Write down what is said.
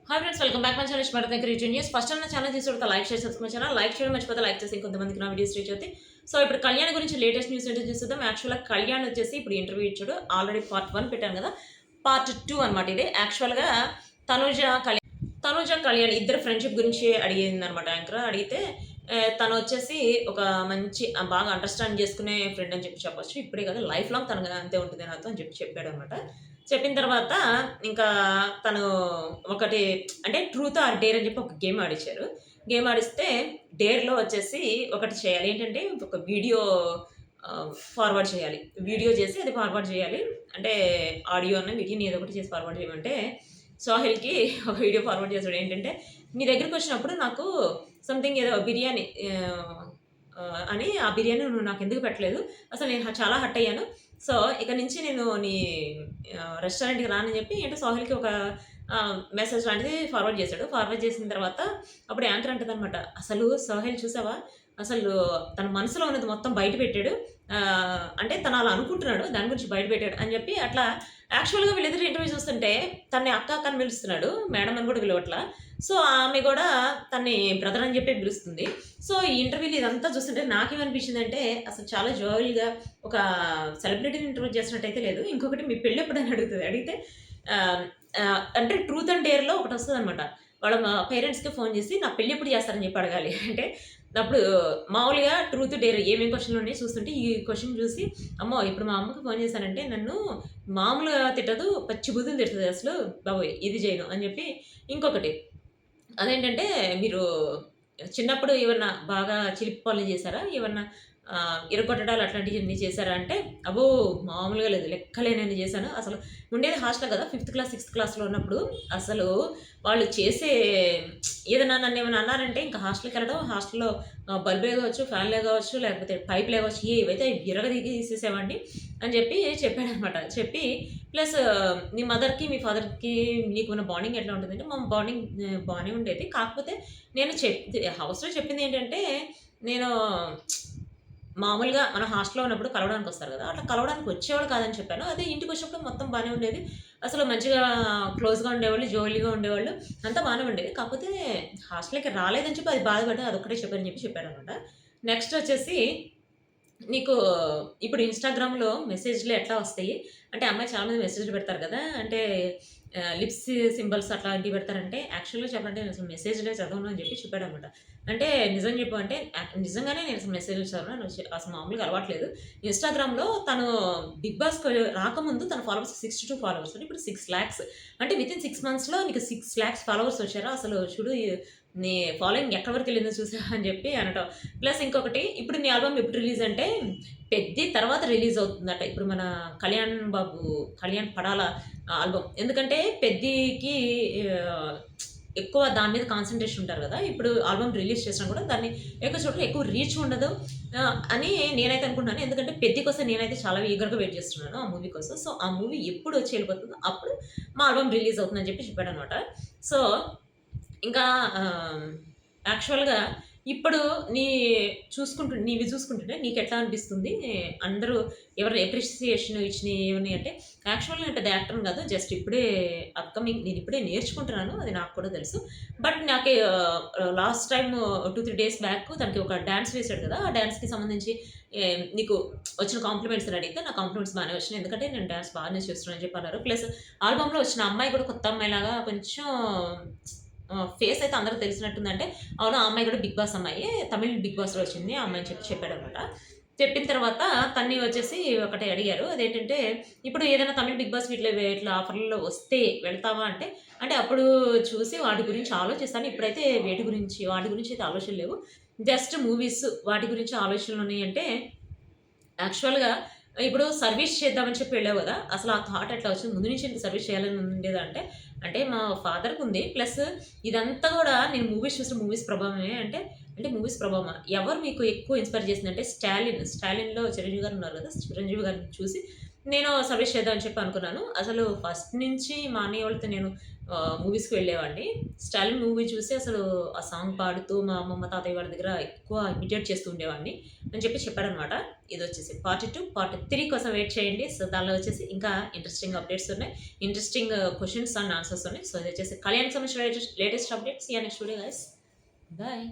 Hi friends, welcome back my channel smart దగ్గర news. First నా channel తీసుకుంటే like share subscribe channel like చేయడం మర్చిపోతే లైక్ చేసి ఇంకొంతమందికి నా వీడియోస్ రీచ్ అవుతాయి. సో ఇప్పుడు కళ్యాణ్ గురించి లేటెస్ట్ న్యూస్ ఏంటో చూద్దాం. యాక్చువల్గా కళ్యాణ్ వచ్చేసి ఇప్పుడు ఇంటర్వ్యూ ఇచ్చాడు. ఆల్రెడీ పార్ట్ 1 పెట్టాను కదా, పార్ట్ 2 అనమాట ఇది. యాక్చువల్గా తనుజ కళ్యాణ్ ఇద్దరు ఫ్రెండ్షిప్ గురించి అడిగింది అనమాట. యాంకర్ అడిగితే తను వచ్చేసి ఒక మంచి బాగా అండర్స్టాండ్ చేసుకునే ఫ్రెండ్ అని చెప్పొచ్చు. ఇప్పుడే కదా, లైఫ్ లాంగ్ తనగా అంతే ఉంటుంది నాతో అని చెప్పాడు అనమాట. చెప్పిన తర్వాత ఇంకా తను ఒకటి అంటే ట్రూత్ ఆర్ డేర్ అని చెప్పి ఒక గేమ్ ఆడిచ్చారు. గేమ్ ఆడిస్తే డేర్లో వచ్చేసి ఒకటి చేయాలి. ఏంటంటే ఒక వీడియో ఫార్వర్డ్ చేయాలి. వీడియో చేసి అది ఫార్వర్డ్ చేయాలి. అంటే ఆడియో అన్న వీడియోని ఏదో ఒకటి చేసి ఫార్వర్డ్ చేయమంటే సాహిల్‌కి ఒక వీడియో ఫార్వర్డ్ చేసాడు. ఏంటంటే, నీ దగ్గరికి వచ్చినప్పుడు నాకు సంథింగ్ ఏదో బిర్యానీ అని ఆ బిర్యానీ నువ్వు నాకెందుకు పెట్టలేదు? అసలు నేను చాలా హర్ట్ అయ్యాను. సో, ఇక నుంచి నేను నీ రెస్టారెంట్‌కి రానని చెప్పి ఏంటో సాహిల్‌కి ఒక మెసేజ్ లాంటిది ఫార్వర్డ్ చేశాడు. ఫార్వర్డ్ చేసిన తర్వాత అప్పుడు యాంకర్ అంటదనమాట, "అసలు సాహిల్ చూసావా? అసలు తన మనసులో ఉన్నది మొత్తం బయట పెట్టాడు. అంటే తను అలా అనుకుంటున్నాడు. దాని గురించి బయట పెట్టాడు" అని చెప్పి అట్లా యాక్చువల్‌గా వీళ్ళిద్దరు ఇంటర్వ్యూ చూస్తుంటే తనని అక్క, అక్క అని పిలుస్తున్నాడు. మేడం అని కూడా పిలవట్ల. సో, ఆమె కూడా తనని బ్రదర్ అని చెప్పి పిలుస్తుంది. సో, ఈ ఇంటర్వ్యూలు ఇదంతా చూస్తుంటే నాకేమనిపించిందంటే అసలు చాలా జాలీగా ఒక సెలబ్రిటీని ఇంటర్వ్యూ చేసినట్టయితే లేదు. ఇంకొకటి, మీ పెళ్లి ఎప్పుడని అడుగుతది. అడిగితే ఆహ్, అంటే ట్రూత్ అండ్ డేర్‌లో ఒకటొస్తదనమాట. వాళ్ళ పేరెంట్స్‌కి ఫోన్ చేసి నా పెళ్లి ఎప్పుడు చేస్తారని చెప్పి అడగాలి. అంటే అప్పుడు మామూలుగా ట్రూత్, డేర్ ఏమేం క్వెషన్‌లు ఉన్నాయి చూస్తుంటే ఈ క్వెషన్ చూసి, అమ్మో! ఇప్పుడు మా అమ్మకి ఫోన్ చేశానంటే నన్ను మామూలుగా తిట్టదు, పచ్చి బూతులు తిడతది అసలు. బాబోయ్! ఇది చేయను అని చెప్పి ఇంకొకటి అదేంటంటే, మీరు చిన్నప్పుడు ఏమన్నా బాగా చిలిపి పనులు చేశారా? ఏమన్నా ఇరగొట్టడాలు అట్లాంటియన్నీ చేశారా? అంటే, అబ్బో! మామూలుగా లేదు. లెక్కలేనన్ని చేశాను. అసలు ఉండేది హాస్టల్ కదా! ఫిఫ్త్ క్లాస్, సిక్స్త్ క్లాస్‌లో ఉన్నప్పుడు అసలు వాళ్ళు చేసే ఏదన్నా నన్నేమన్నా అన్నారంటే ఇంక హాస్టల్‌కెళ్ళడం, హాస్టల్‌లో బల్బులే కావచ్చు, ఫ్యాన్‌లే కావచ్చు, లేకపోతే పైపులే కావచ్చు, ఏవైతే విరగదీసేసేవాడిని అని చెప్పి చెప్పాడనమాట. చెప్పి ప్లస్ మీ మదర్‌కి, మీ ఫాదర్‌కి నీకున్న బాండింగ్ ఎట్లా ఉంటదంటే, మా బాండింగ్ బానే ఉండేది. కాకపోతే నేను హౌస్‌లో చెప్పిందేంటంటే, నేను మామూలుగా మనం హాస్టల్‌లో ఉన్నప్పుడు కలవడానికొస్తారు గదా! అట్లా కలవడానికి వచ్చేవాడు కాదని చెప్పాను. అదే ఇంటికొచ్చినప్పుడు మొత్తం బానే ఉండేది. అసలు మంచిగా క్లోజ్‌గా ఉండేవాళ్ళు, జోలీగా ఉండేవాళ్ళు. అంతా బానే ఉండేది. కాకపోతే హాస్టల్‌కి రాలేదని చెప్పి అది బాధపడ్డా. అదొక్కటే చెప్పానని చెప్పి చెప్పాడనమాట. నెక్స్ట్ వచ్చేసి, నీకు ఇప్పుడు ఇన్‌స్టాగ్రామ్‌లో మెసేజ్‌లు ఎట్లా వస్తాయి? అంటే అమ్మాయి చాలా మంది మెసేజ్‌లు పెడతారు కదా! అంటే లిప్స్ సింబల్స్ అట్లాంటివి పెడతారంటే, యాక్చువల్‌గా చెప్పాలంటే నేను అసలు మెసేజ్‌లే చదవను అని చెప్పి చెప్పాడనమాట. అంటే నిజం చెప్పు అంటే, నిజంగానే నేను అసలు మెసేజ్‌లు చదవను. అసలు మామూలుగా అలవాట్లేదు. ఇన్‌స్టాగ్రామ్‌లో తను 'బిగ్ బాస్'కి రాకముందు తన ఫాలోవర్స్ 62 ఫాలోవర్స్. ఇప్పుడు 6,00,000 అంటే వితిన్ 6 మంత్స్‌లో నీకు 6,00,000 ఫాలోవర్స్ వచ్చారా? అసలు చూడు నీ ఫాలోయింగ్ ఎక్కడి వరకెళ్ళిందో చూసావా అని చెప్పి అనటం. ప్లస్ ఇంకొకటి, ఇప్పుడు నీ ఆల్బమ్ ఎప్పుడు రిలీజ్ అంటే, 'పెద్ది' తర్వాత రిలీజ్ అవుతుందట. ఇప్పుడు మన కళ్యాణ్ పడాల ఆల్బమ్. ఎందుకంటే 'పెద్దికి' ఆహ్, ఎక్కువ దాని మీద కాన్సంట్రేషన్ ఉంటారు గదా! ఇప్పుడు ఆల్బమ్ రిలీజ్ చేసినా కూడా దాన్ని ఎక్కువ చోట్ల ఎక్కువ రీచ్ ఉండదు అని నేనైతే అనుకుంటున్నాను. ఎందుకంటే 'పెద్ది' కోసం నేనైతే చాలా ఈగర్‌గా వెయిట్ చేస్తున్నాను ఆ మూవీ కోసం. సో, ఆ మూవీ ఎప్పుడు వచ్చి ఎళ్ళిపోతుందో అప్పుడు మా ఆల్బమ్ రిలీజ్ అవుతుందని చెప్పి చెప్పాడనమాట. సో, ఇంకా యాక్చువల్‌గా ఇప్పుడు నీవి చూసుకుంటుంటే నీకెట్లా అనిపిస్తుంది? అందరూ ఎవరు అప్రిషియేషన్ ఇచ్చినయి ఏమున్నాయి అంటే, యాక్చువల్‌గా నేను పెద్ద యాక్టర్‌ని కాదు. జస్ట్ ఇప్పుడే అప్‌కమింగ్ నేనిప్పుడే నేర్చుకుంటున్నాను. అది నాకు కూడా తెలుసు. బట్ నాకే లాస్ట్ టైమ్ 2, 3 డేస్ బ్యాక్ తనకి ఒక డాన్స్ వేశాడు కదా! ఆ డాన్స్‌కి సంబంధించి నీకు వచ్చిన కాంప్లిమెంట్స్ అని అడిగితే, నా కాంప్లిమెంట్స్ బానే వచ్చినాయి. ఎందుకంటే నేను డాన్స్ బాగానే చేస్తున్నాను అని చెప్పి అన్నారు. ప్లస్ ఆల్బమ్‌లో వచ్చిన అమ్మాయి కూడా కొత్త అమ్మాయిలాగా కొంచెం ఫేస్ అయితే అందరికి తెలిసినట్టుందంటే, అవును, ఆ అమ్మాయి కూడా 'బిగ్ బాస్' అమ్మాయే. తమిళ్ 'బిగ్ బాస్‌లో' వచ్చింది ఆ అమ్మాయి అని చెప్పి చెప్పాడనమాట. చెప్పిన తర్వాత తన్ని వచ్చేసి ఒకటి అడిగారు. అదేంటంటే, ఇప్పుడు ఏదైనా తమిళ్ 'బిగ్ బాస్' ఇట్లా ఆఫర్‌లలో వస్తే వెళ్తావా అంటే, అప్పుడు చూసి వాటి గురించి ఆలోచిస్తాను. ఇప్పుడైతే వాటి గురించి అయితే ఆలోచనలు లేవు. జస్ట్ మూవీస్ వాటి గురించి ఆలోచనలున్నాయంటే, యాక్చువల్‌గా ఇప్పుడు సర్వీస్ చేద్దామని చెప్పి వెళ్ళావు గదా! అసలు ఆ థాట్ ఎట్లా వచ్చింది? ముందు నుంచి నీకు సర్వీస్ చేయాలని ఉండేదా అంటే, మా ఫాదర్‌కుంది. ప్లస్ ఇదంతా గూడా నేను మూవీస్ చూసిన మూవీస్ ప్రభావమే అంటే, మూవీస్ ప్రభావమా? ఎవరు మీకు ఎక్కువ ఇన్‌స్పైర్ చేసిందంటే 'స్టాలిన్'. 'స్టాలిన్‌లో' చిరంజీవి గారు ఉన్నారు గదా! చిరంజీవి గారిని చూసి నేను సజెస్ట్ చేద్దామని చెప్పి అనుకున్నాను. అసలు ఫస్ట్ నుంచి మా అన్నయ్య వాళ్ళతో నేను మూవీస్‌కి వెళ్ళేవాడిని. 'స్టాలిన్' మూవీ చూసి అసలు ఆ సాంగ్ పాడుతూ మా అమ్మమ్మ, తాతయ్య వాళ్ళ దగ్గర ఎక్కువ ఇమిటేట్ చేస్తూ ఉండేవాడిని అని చెప్పి చెప్పారనమాట. ఇదొచ్చేసి పార్ట్ 2, పార్ట్ 3 కోసం వెయిట్ చేయండి. సో, దానిలో వచ్చేసి ఇంకా ఇంట్రెస్టింగ్ అప్డేట్స్ ఉన్నాయి. ఇంట్రెస్టింగ్ క్వెషన్స్ అండ్ ఆన్సర్స్ ఉన్నాయి. సో, ఇదొచ్చేసి కళ్యాణ్‌కి సంబంధించిన latest updates. See you next video guys. Bye.